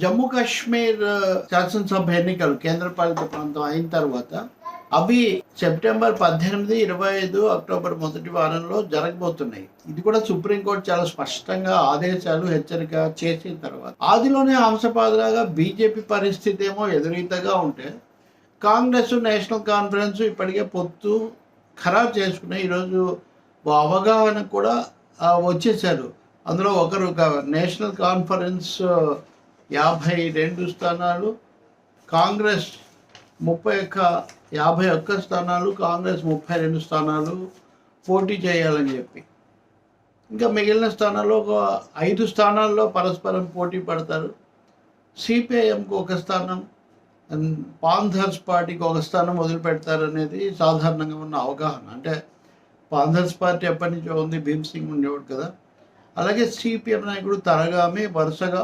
జమ్మూ కాశ్మీర్ శాసనసభ ఎన్నికలు కేంద్రపాలిత ప్రాంతం అయిన తర్వాత అవి సెప్టెంబర్ 18, 25, అక్టోబర్ మొదటి వారంలో జరగబోతున్నాయి. ఇది కూడా సుప్రీంకోర్టు చాలా స్పష్టంగా ఆదేశాలు హెచ్చరిక చేసిన తర్వాత ఆదిలోనే హంసపాదులాగా బీజేపీ పరిస్థితి ఏమో ఎదురీతగా ఉంటే కాంగ్రెస్ నేషనల్ కాన్ఫరెన్స్ ఇప్పటికే పొత్తు ఖరారు చేసుకున్నాయి. ఈరోజు అవగాహన కూడా వచ్చేసారు. అందులో ఒకరు నేషనల్ కాన్ఫరెన్స్ 52 స్థానాలు, కాంగ్రెస్ 51 స్థానాలు, కాంగ్రెస్ 32 స్థానాలు పోటీ చేయాలని చెప్పి, ఇంకా మిగిలిన స్థానాల్లో ఒక 5 స్థానాల్లో పరస్పరం పోటీ పడతారు. సిపిఐఎంకి ఒక స్థానం, పాంథర్స్ పార్టీకి ఒక స్థానం వదిలిపెడతారు అనేది సాధారణంగా ఉన్న అవగాహన. అంటే పాంథర్స్ పార్టీ ఎప్పటి నుంచో ఉంది, భీమ్ సింగ్ ఉండేవాడు కదా. అలాగే సిపిఎం నాయకుడు తరగామి, వరుసగా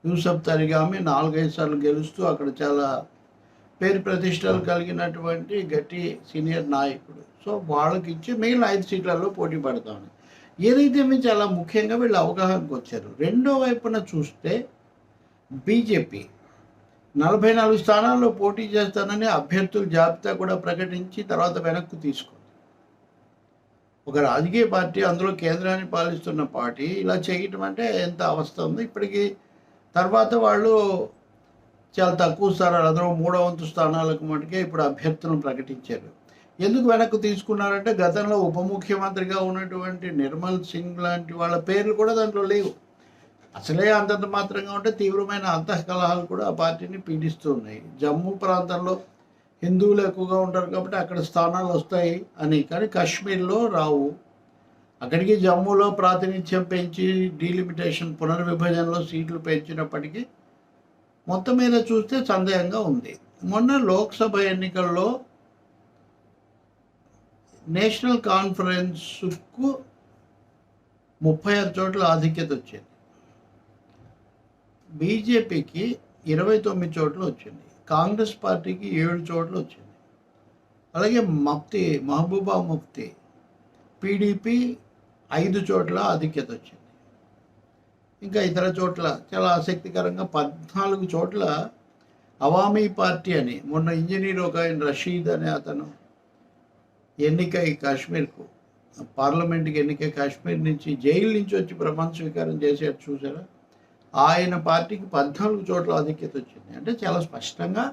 యూసఫ్ తరిగామి 4-5 సార్లు గెలుస్తూ అక్కడ చాలా పేరు ప్రతిష్టలు కలిగినటువంటి గట్టి సీనియర్ నాయకుడు. సో వాళ్ళకి ఇచ్చి మిగిలిన 5 సీట్లలో పోటీ పడతామని ఏదైతే మేము చాలా ముఖ్యంగా వీళ్ళు అవగాహనకు వచ్చారు. రెండో వైపున చూస్తే బీజేపీ 44 స్థానాల్లో పోటీ చేస్తానని అభ్యర్థుల జాబితా కూడా ప్రకటించి తర్వాత వెనక్కు తీసుకుంది. ఒక రాజకీయ పార్టీ, అందులో కేంద్రాన్ని పాలిస్తున్న పార్టీ ఇలా చేయటం అంటే ఎంత అవస్థ ఉంది. ఇప్పటికీ తర్వాత వాళ్ళు చాలా తక్కువ స్థానాలు, అందులో 3వ వంతు స్థానాలకు మటుకే ఇప్పుడు అభ్యర్థులను ప్రకటించారు. ఎందుకు వెనక్కు తీసుకున్నారంటే గతంలో ఉప ముఖ్యమంత్రిగా ఉన్నటువంటి నిర్మల్ సింగ్ లాంటి వాళ్ళ పేర్లు కూడా దాంట్లో లేవు. అసలే అంతంత మాత్రంగా ఉంటే తీవ్రమైన అంతఃకలహాలు కూడా ఆ పార్టీని పీడిస్తూ ఉన్నాయి. జమ్మూ ప్రాంతంలో హిందువులు ఎక్కువగా ఉంటారు కాబట్టి అక్కడ స్థానాలు వస్తాయి అని, కానీ కాశ్మీర్లో రావు. అక్కడికి జమ్మూలో ప్రాతినిధ్యం పెంచి డీలిమిటేషన్ పునర్విభజనలో సీట్లు పెంచినప్పటికీ మొత్తం మీద చూస్తే సందేహంగా ఉంది. మొన్న లోక్సభ ఎన్నికల్లో నేషనల్ కాన్ఫరెన్స్కు 36 చోట్ల ఆధిక్యత వచ్చింది, బీజేపీకి 29 చోట్ల వచ్చింది, కాంగ్రెస్ పార్టీకి 7 చోట్ల వచ్చింది. అలాగే మహబూబా ముఫ్తీ పీడీపీ 5 చోట్ల ఆధిక్యత వచ్చింది. ఇంకా ఇతర చోట్ల చాలా ఆసక్తికరంగా 14 చోట్ల అవామీ పార్టీ అని, మొన్న ఇంజనీర్ ఒక ఆయన రషీద్ అనే అతను ఎన్నికై కాశ్మీర్కు, పార్లమెంట్కి ఎన్నికై కాశ్మీర్ నుంచి జైలు నుంచి వచ్చి ప్రమాణ స్వీకారం చేసేట్టు చూసారా, ఆయన పార్టీకి 14 చోట్ల ఆధిక్యత వచ్చింది. అంటే చాలా స్పష్టంగా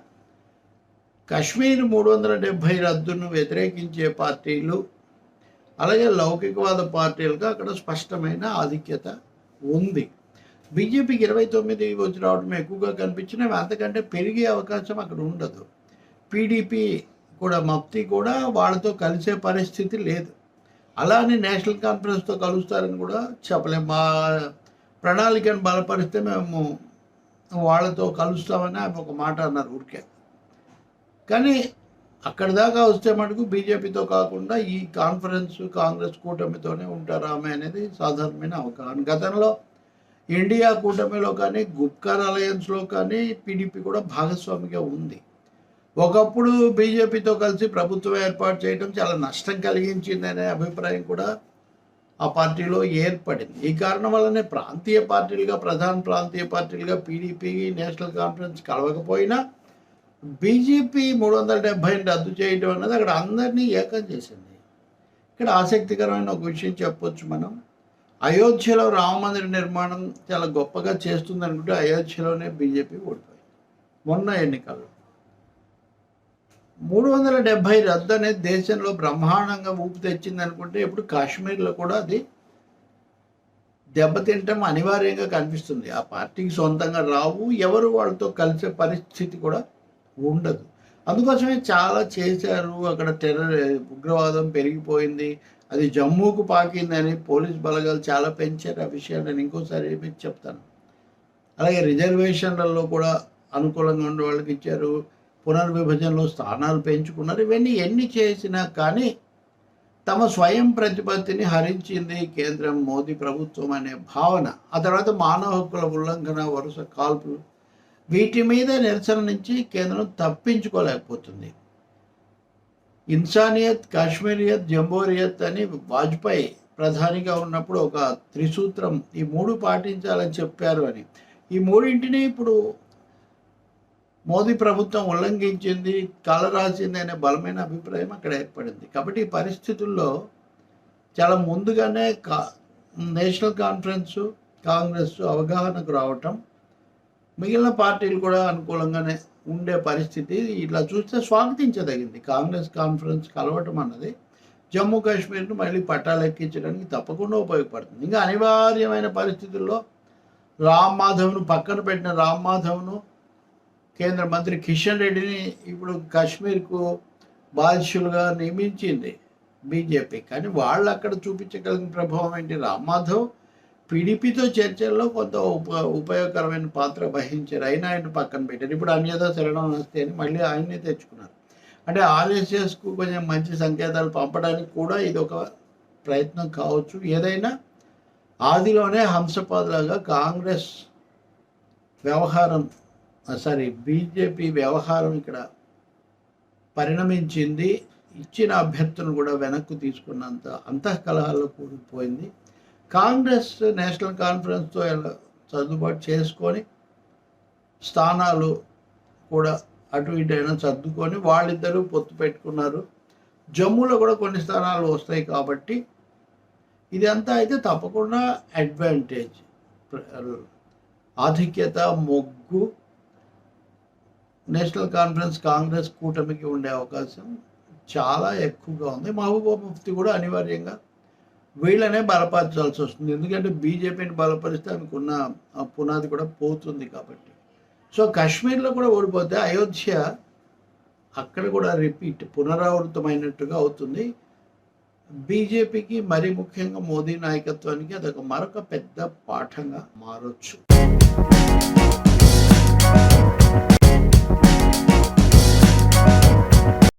కాశ్మీర్ 370 రద్దును వ్యతిరేకించే పార్టీలు అలాగే లౌకికవాద పార్టీలుగా అక్కడ స్పష్టమైన ఆధిక్యత ఉంది. బీజేపీకి 29 వచ్చి రావడం ఎక్కువగా కనిపించినవి, అంతకంటే పెరిగే అవకాశం అక్కడ ఉండదు. పీడీపీ కూడా, మఫ్తీ కూడా వాళ్ళతో కలిసే పరిస్థితి లేదు. అలానే నేషనల్ కాన్ఫరెన్స్తో కలుస్తారని కూడా చెప్పలేము. మా ప్రణాళికను బలపరిస్తే మేము వాళ్ళతో కలుస్తామని ఆయన ఒక మాట అన్నారు ఊరికే. కానీ అక్కడి దాకా వస్తే మటుకు బీజేపీతో కాకుండా ఈ కాంగ్రెస్ కూటమితోనే ఉంటారు ఆమె అనేది సాధారణమైన అవగాహన. గతంలో ఇండియా కూటమిలో కానీ గుప్కార్ అలయన్స్లో కానీ పీడీపీ కూడా భాగస్వామిగా ఉంది. ఒకప్పుడు బీజేపీతో కలిసి ప్రభుత్వం ఏర్పాటు చేయడం చాలా నష్టం కలిగించిందనే అభిప్రాయం కూడా ఆ పార్టీలో ఏర్పడింది. ఈ కారణం వల్లనే ప్రధాన ప్రాంతీయ పార్టీలుగా పీడీపీ, నేషనల్ కాన్ఫరెన్స్ కలవకపోయినా బీజేపీ 370 రద్దు చేయడం అన్నది అక్కడ అందరినీ ఏకం చేసింది. ఇక్కడ ఆసక్తికరమైన ఒక విషయం చెప్పొచ్చు మనం. అయోధ్యలో రామమందిర నిర్మాణం చాలా గొప్పగా చేస్తుంది అనుకుంటే అయోధ్యలోనే బీజేపీ ఓడిపోయింది మొన్న ఎన్నికల్లో. 370 రద్దు అనేది దేశంలో బ్రహ్మాండంగా ఊపు తెచ్చింది అనుకుంటే ఇప్పుడు కాశ్మీర్లో కూడా అది దెబ్బతింటం అనివార్యంగా కనిపిస్తుంది. ఆ పార్టీకి సొంతంగా రావు, ఎవరు వాళ్ళతో కలిసే పరిస్థితి కూడా ఉండదు. అందుకోసమే చాలా చేశారు. అక్కడ ఉగ్రవాదం పెరిగిపోయింది, అది జమ్మూకు పాకిందని పోలీస్ బలగాలు చాలా పెంచారు. ఆ విషయాన్ని నేను ఇంకోసారి మీకు చెప్తాను. అలాగే రిజర్వేషన్లలో కూడా అనుకూలంగా ఉండే వాళ్ళకి ఇచ్చారు, పునర్విభజనలో స్థానాలు పెంచుకున్నారు. ఇవన్నీ ఎన్ని చేసినా కానీ తమ స్వయం ప్రతిపత్తిని హరించింది కేంద్రం, మోదీ ప్రభుత్వం అనే భావన. ఆ తర్వాత మానవ హక్కుల ఉల్లంఘన, వరుస కాల్పులు, వీటి మీద నిరసన నుంచి కేంద్రం తప్పించుకోలేకపోతుంది. ఇన్సానియత్, కాశ్మీరియత్, జంబోరియత్ అని వాజ్పేయి ప్రధానిగా ఉన్నప్పుడు ఒక త్రిసూత్రం, ఈ 3 పాటించాలని చెప్పారు అని. ఈ మూడింటిని ఇప్పుడు మోదీ ప్రభుత్వం ఉల్లంఘించింది, కాలరాసింది అనే బలమైన అభిప్రాయం అక్కడ ఏర్పడింది. కాబట్టి ఈ పరిస్థితుల్లో చాలా ముందుగానే నేషనల్ కాన్ఫరెన్సు, కాంగ్రెస్ అవగాహనకు రావటం, మిగిలిన పార్టీలు కూడా అనుకూలంగానే ఉండే పరిస్థితి ఇట్లా చూస్తే స్వాగతించదగింది. కాంగ్రెస్ కాన్ఫరెన్స్ కలవటం అన్నది జమ్మూ కాశ్మీర్ను మళ్ళీ పట్టాలెక్కించడానికి తప్పకుండా ఉపయోగపడుతుంది. ఇంకా అనివార్యమైన పరిస్థితుల్లో రామ్ మాధవ్ను పక్కన పెట్టిన రామ్ మాధవ్ను కేంద్ర మంత్రి కిషన్ రెడ్డిని ఇప్పుడు కాశ్మీర్కు బాధ్యులుగా నియమించింది బీజేపీ. కానీ వాళ్ళు అక్కడ చూపించగలిగిన ప్రభావం ఏంటి? రామ్ మాధవ్ పీడీపీతో చర్చల్లో కొంత ఉపయోగకరమైన పాత్ర వహించారు, అయినా ఆయన పక్కన పెట్టారు. ఇప్పుడు అన్యదా శరణం వస్తే అని మళ్ళీ ఆయన్నే తెచ్చుకున్నారు. అంటే ఆర్ఎస్ఎస్కు కొంచెం మంచి సంకేతాలు పంపడానికి కూడా ఇది ఒక ప్రయత్నం కావచ్చు. ఏదైనా ఆదిలోనే హంసపాదులాగా కాంగ్రెస్ వ్యవహారం బీజేపీ వ్యవహారం ఇక్కడ పరిణమించింది. ఇచ్చిన అభ్యర్థులను కూడా వెనక్కు తీసుకున్నంత అంతఃకలహాల్లో కూలిపోయింది. కాంగ్రెస్ నేషనల్ కాన్ఫరెన్స్తో సర్దుబాటు చేసుకొని స్థానాలు కూడా అటు ఇటు అయినా సర్దుకొని వాళ్ళిద్దరూ పొత్తు పెట్టుకున్నారు. జమ్మూలో కూడా కొన్ని స్థానాలు వస్తాయి కాబట్టి ఇదంతా అయితే తప్పకుండా అడ్వాంటేజ్, ఆధిక్యత, మొగ్గు నేషనల్ కాన్ఫరెన్స్ కాంగ్రెస్ కూటమికి ఉండే అవకాశం చాలా ఎక్కువగా ఉంది. మహబూబా ముఫ్తీ కూడా అనివార్యంగా వీళ్ళనే బలపరచాల్సి వస్తుంది, ఎందుకంటే బీజేపీని బలపరిస్తే అనుకున్న పునాది కూడా పోతుంది కాబట్టి. సో కాశ్మీర్లో కూడా ఓడిపోతే అయోధ్య అక్కడ కూడా పునరావృతమైనట్టుగా అవుతుంది. బీజేపీకి మరి ముఖ్యంగా మోదీ నాయకత్వానికి అదొక మరొక పెద్ద పాఠంగా మారొచ్చు.